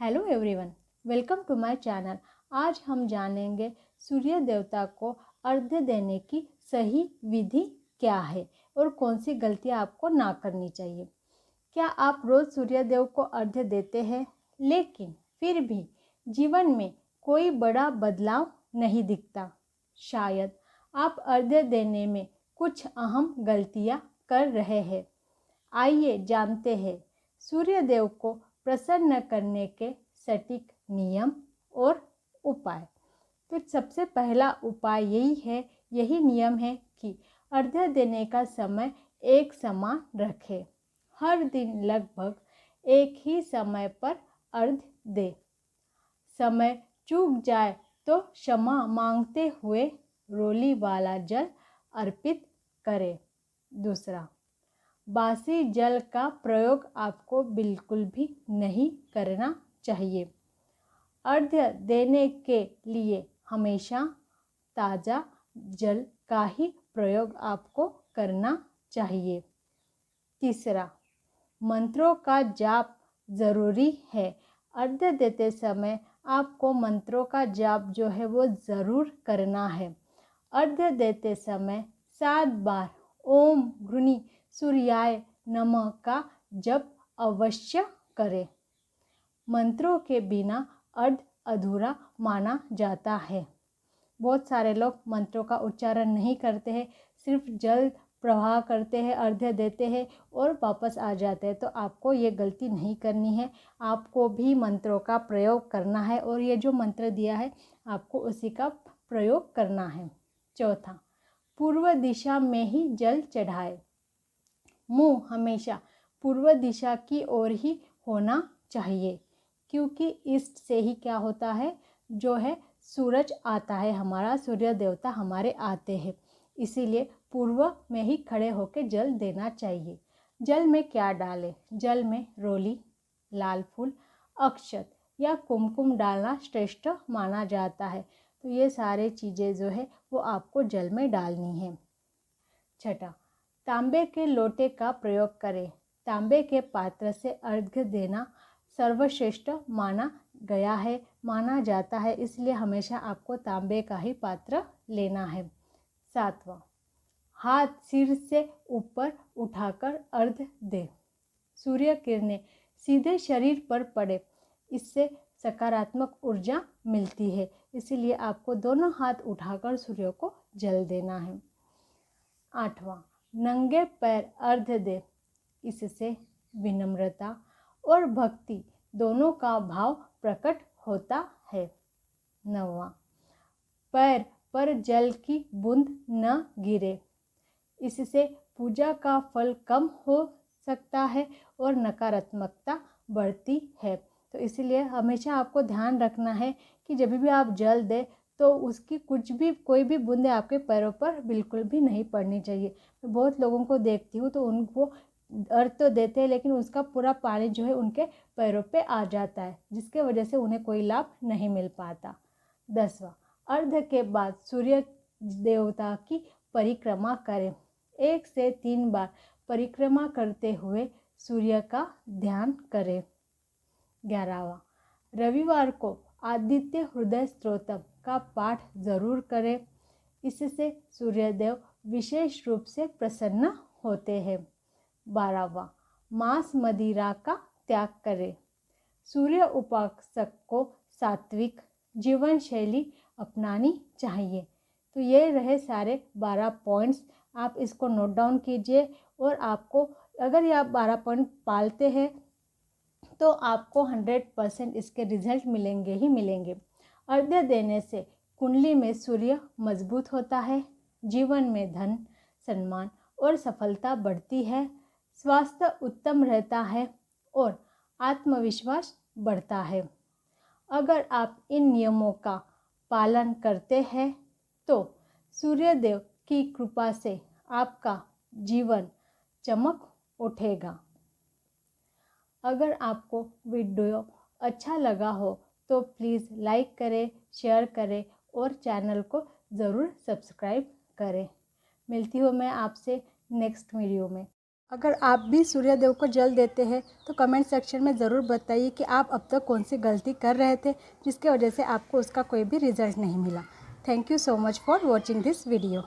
Hello everyone, welcome to my channel. आज हम जानेंगे सूर्य देवता को अर्घ्य देने की सही विधि क्या है और कौन सी गलतियां आपको ना करनी चाहिए। क्या आप रोज सूर्य देव को अर्घ्य देते हैं लेकिन फिर भी जीवन में कोई बड़ा बदलाव नहीं दिखता? शायद आप अर्घ्य देने में कुछ अहम गलतियां कर रहे हैं। आइए जानते हैं सूर्य देव को प्रसन्न करने के सटीक नियम और उपाय। तो सबसे पहला उपाय यही नियम है कि अर्घ्य देने का समय एक समान रखें। हर दिन लगभग एक ही समय पर अर्घ्य दे। समय चूक जाए तो क्षमा मांगते हुए रोली वाला जल अर्पित करें। दूसरा, बासी जल का प्रयोग आपको बिल्कुल भी नहीं करना चाहिए। अर्घ्य देने के लिए हमेशा ताज़ा जल का ही प्रयोग आपको करना चाहिए। तीसरा, मंत्रों का जाप ज़रूरी है। अर्घ्य देते समय आपको मंत्रों का जाप जो है वो ज़रूर करना है। अर्घ्य देते समय 7 बार ओम घृणी सूर्याय नमः का जप अवश्य करें। मंत्रों के बिना अर्घ्य अधूरा माना जाता है। बहुत सारे लोग मंत्रों का उच्चारण नहीं करते हैं, सिर्फ जल प्रवाह करते हैं, अर्घ्य देते हैं और वापस आ जाते हैं। तो आपको ये गलती नहीं करनी है, आपको भी मंत्रों का प्रयोग करना है और ये जो मंत्र दिया है आपको उसी का प्रयोग करना है। चौथा, पूर्व दिशा में ही जल चढ़ाए। मुंह हमेशा पूर्व दिशा की ओर ही होना चाहिए, क्योंकि ईस्ट से ही क्या होता है, जो है सूरज आता है, हमारा सूर्य देवता हमारे आते हैं। इसीलिए पूर्व में ही खड़े होकर जल देना चाहिए। जल में क्या डालें? जल में रोली, लाल फूल, अक्षत या कुमकुम डालना श्रेष्ठ माना जाता है। तो ये सारे चीज़ें जो है वो आपको जल में डालनी है। छठा, तांबे के लोटे का प्रयोग करें। तांबे के पात्र से अर्घ्य देना सर्वश्रेष्ठ माना जाता है, इसलिए हमेशा आपको तांबे का ही पात्र लेना है। सातवां, हाथ सिर से ऊपर उठाकर अर्घ्य दे। सूर्य किरणें सीधे शरीर पर पड़े, इससे सकारात्मक ऊर्जा मिलती है, इसीलिए आपको दोनों हाथ उठाकर सूर्य को जल देना है। आठवां, नंगे पैर अर्घ्य दे। इससे विनम्रता और भक्ति दोनों का भाव प्रकट होता है। नौवां, पैर पर जल की बूंद न गिरे। इससे पूजा का फल कम हो सकता है और नकारात्मकता बढ़ती है। तो इसलिए हमेशा आपको ध्यान रखना है कि जब भी आप जल दें तो उसकी कोई भी बूंदे आपके पैरों पर बिल्कुल भी नहीं पड़नी चाहिए। मैं बहुत लोगों को देखती हूँ तो उनको अर्घ्य तो देते हैं लेकिन उसका पूरा पानी जो है उनके पैरों पे आ जाता है, जिसके वजह से उन्हें कोई लाभ नहीं मिल पाता। 10वां, अर्घ्य के बाद सूर्य देवता की परिक्रमा करें। 1 से 3 बार परिक्रमा करते हुए सूर्य का ध्यान करें। 11वां, रविवार को आदित्य हृदय स्तोत्रम का पाठ जरूर करें। इससे सूर्यदेव विशेष रूप से प्रसन्न होते हैं। 12वां, मांस मदिरा का त्याग करें। सूर्य उपासक को सात्विक जीवन शैली अपनानी चाहिए। तो ये रहे सारे 12 पॉइंट्स, आप इसको नोट डाउन कीजिए और आपको अगर ये आप 12 पॉइंट पालते हैं तो आपको 100% इसके रिजल्ट मिलेंगे ही मिलेंगे। अर्घ्य देने से कुंडली में सूर्य मजबूत होता है, जीवन में धन, सम्मान और सफलता बढ़ती है, स्वास्थ्य उत्तम रहता है और आत्मविश्वास बढ़ता है। अगर आप इन नियमों का पालन करते हैं तो सूर्यदेव की कृपा से आपका जीवन चमक उठेगा। अगर आपको वीडियो अच्छा लगा हो तो प्लीज़ लाइक करें, शेयर करें और चैनल को ज़रूर सब्सक्राइब करें। मिलती हूँ मैं आपसे नेक्स्ट वीडियो में। अगर आप भी सूर्य देव को जल देते हैं तो कमेंट सेक्शन में ज़रूर बताइए कि आप अब तक कौन सी गलती कर रहे थे जिसके वजह से आपको उसका कोई भी रिजल्ट नहीं मिला। Thank you so much for watching this video.